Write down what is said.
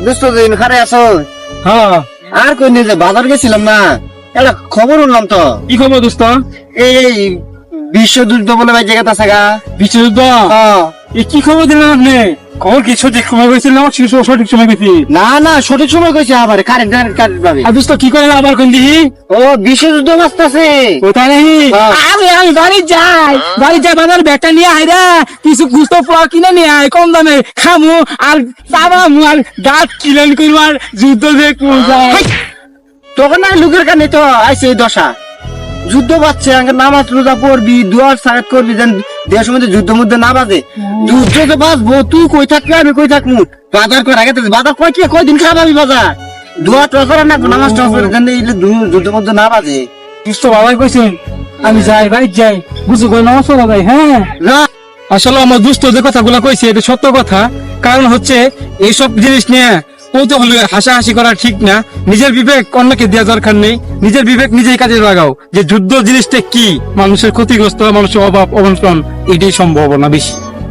দোস্ত দিন খারে আছো? হ্যাঁ। আর কই নিয়ে যে বাজার গেছিলাম না, একটা খবর শুনলাম তো। কি খবর দোস্ত? এই বিশ্বযুদ্ধ বলে ভাই জায়গা আছে গা। বিশ্বযুদ্ধ? এ কি খবর দিলেন আপনি? খবর কি সঠিক সময় গেছিল না সঠিক সময় গেছি? না না, সঠিক সময় কইছে আবার কারেন্ট ভাবে। আর দোস্ত কি করেন আবার কোন দিহি? ও বিশ্বযুদ্ধ বাঁচতেছে। কোথায় নেই? হ্যাঁ। আমি বাড়ি যাই বাজার ব্যাগটা নিয়ে আইরা কিছু গুস্ত পোয়া কিনে নিয়ে আয় কম দামে খামু আর চাবামু আর দাঁত কিলেন করবো আর যুদ্ধ দেখবো যাই। তখন না লোকের কানে তো আইছে এই দশা, যুদ্ধ বাজছে, নামাজ রোজা পড়বি, দুয়ার সারাত করবি, যেন দেশের মধ্যে যুদ্ধ মধ্যে না বাজে। যুদ্ধ তো বাজবো, তুই কই থাকবি আমি কই থাকবো, বাজার করে আগে বাজার কয়দিন খাবাবি বাজার, দুয়া টসর না নামাজ টসর, যেন যুদ্ধ মধ্যে না বাজে। দোস্ত বাবাই কইছেন আমি যাই বাড়ি যাই, বুঝো করে নামাজ পড়া যাই। হ্যাঁ, না আসলে আমার দুস্থ যে কথাগুলো কইছে এটা সত্য কথা। কারণ হচ্ছে এইসব জিনিস নিয়ে কৌতূহল হাসাহাসি করা ঠিক না। নিজের বিবেক অন্যকে দেওয়া দরকার নেই, নিজের বিবেক নিজেই কাজে লাগাও। যে যুদ্ধ জিনিসটা কি, মানুষের ক্ষতিগ্রস্ত, মানুষের অভাব অনটন, এটাই সম্ভাবনা বেশি।